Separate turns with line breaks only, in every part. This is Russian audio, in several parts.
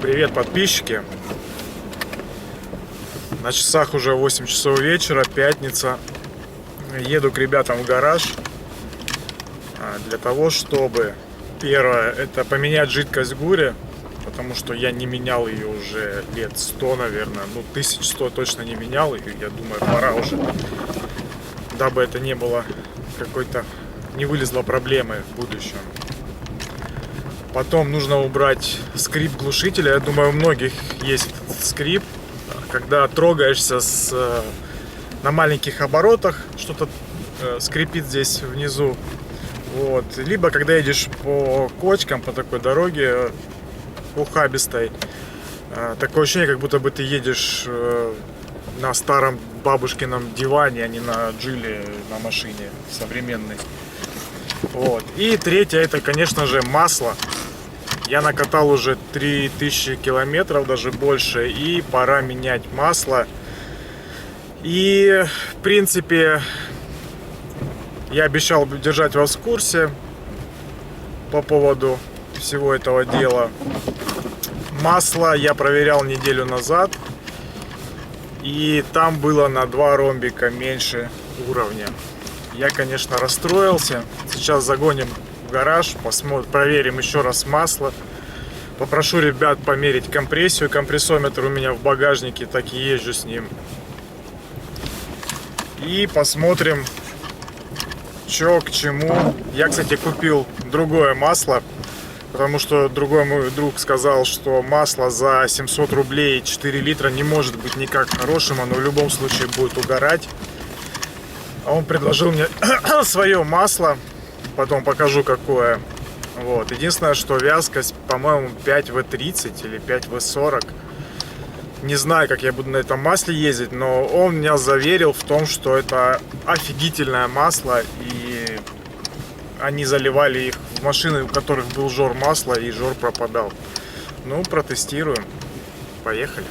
Привет, подписчики! На часах уже 8 часов вечера, пятница. Еду к ребятам в гараж для того, чтобы, первое, это поменять жидкость ГУРе, потому что я не менял ее уже лет 100, наверное, 1100 точно не менял, и я думаю, пора уже, дабы это не было какой-то, не вылезла проблемы в будущем. Потом нужно убрать скрип глушителя. Я думаю, у многих есть скрип. Когда трогаешься на маленьких оборотах, что-то скрипит здесь внизу. Вот. Либо когда едешь по кочкам, по такой дороге ухабистой, такое ощущение, как будто бы ты едешь на старом бабушкином диване, а не на джиле, на машине современной. Вот. И третье, это, конечно же, масло. Я накатал уже 3000 километров, даже больше, и пора менять масло. И, в принципе, я обещал держать вас в курсе по поводу всего этого дела. Масло я проверял неделю назад, и там было на 2 ромбика меньше уровня. Я, конечно, расстроился. Сейчас загоним в гараж, проверим еще раз масло. Попрошу ребят померить компрессию. Компрессометр у меня в багажнике, так и езжу с ним. И посмотрим, что к чему. Я, кстати, купил другое масло, потому что другой мой друг сказал, что масло за 700 рублей 4 литра не может быть никак хорошим, оно в любом случае будет угорать. А он предложил мне свое масло, потом покажу какое. Вот. Единственное, что вязкость, по-моему, 5В30 или 5В40. Не знаю, как я буду на этом масле ездить, но он меня заверил в том, что это офигительное масло, и они заливали их в машины, у которых был жор масла, и жор пропадал. Ну, протестируем. Поехали.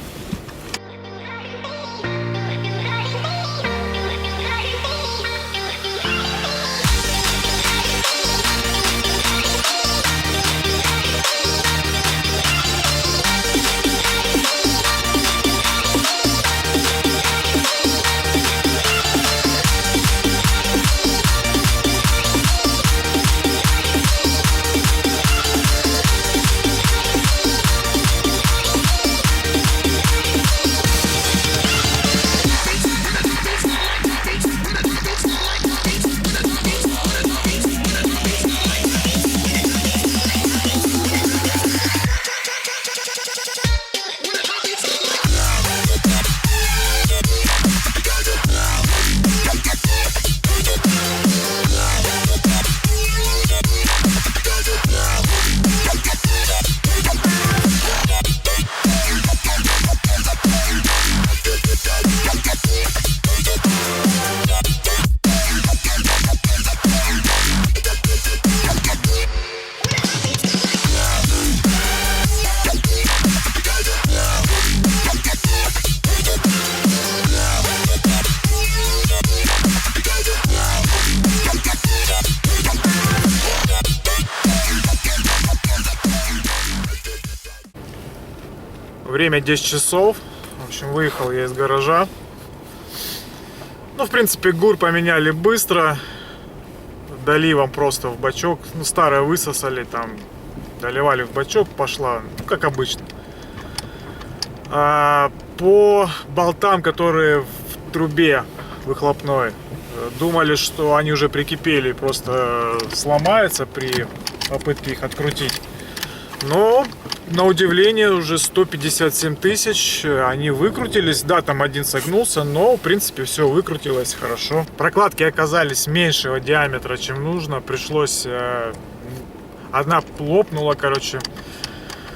Время 10 часов. В общем, выехал я из гаража. Ну, в принципе, ГУР поменяли быстро. Доливом просто в бачок. Ну, старое высосали, там доливали в бачок, пошла, ну, как обычно. По болтам, которые в трубе выхлопной, думали, что они уже прикипели, просто сломаются при попытке их открутить. Но, на удивление, уже 157 тысяч они выкрутились. Да, там один согнулся, но, в принципе, все выкрутилось хорошо. Прокладки оказались меньшего диаметра, чем нужно. Пришлось... Одна лопнула, короче.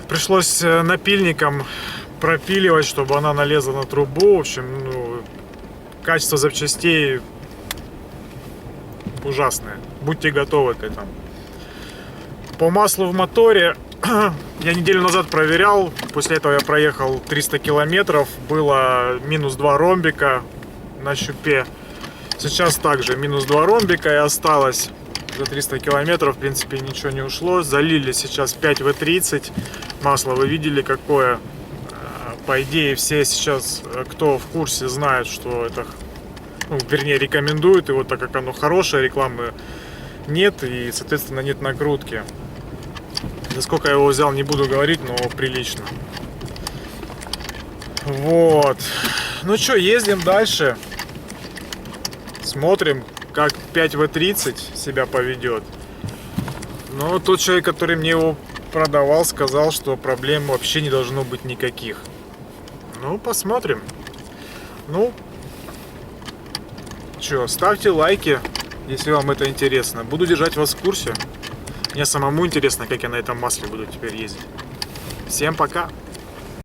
Пришлось напильником пропиливать, чтобы она налезла на трубу. В общем, ну, качество запчастей ужасное. Будьте готовы к этому. По маслу в моторе... Я неделю назад проверял, после этого я проехал 300 километров, было минус 2 ромбика на щупе. Сейчас также минус 2 ромбика и осталось. за 300 километров, в принципе, ничего не ушло. Залили сейчас 5В30. Масло вы видели какое. По идее, все сейчас, кто в курсе, знают, что это, ну, вернее, рекомендуют его, так как оно хорошее, рекламы нет и, соответственно, нет накрутки. За сколько я его взял, не буду говорить, но прилично. Вот. Ну что, ездим дальше. Смотрим, как 5В30 себя поведет. Но тот человек, который мне его продавал, сказал, что проблем вообще не должно быть никаких. Ну, посмотрим. Ну, что, ставьте лайки, если вам это интересно. Буду держать вас в курсе. Мне самому интересно, как я на этом масле буду теперь ездить. Всем пока!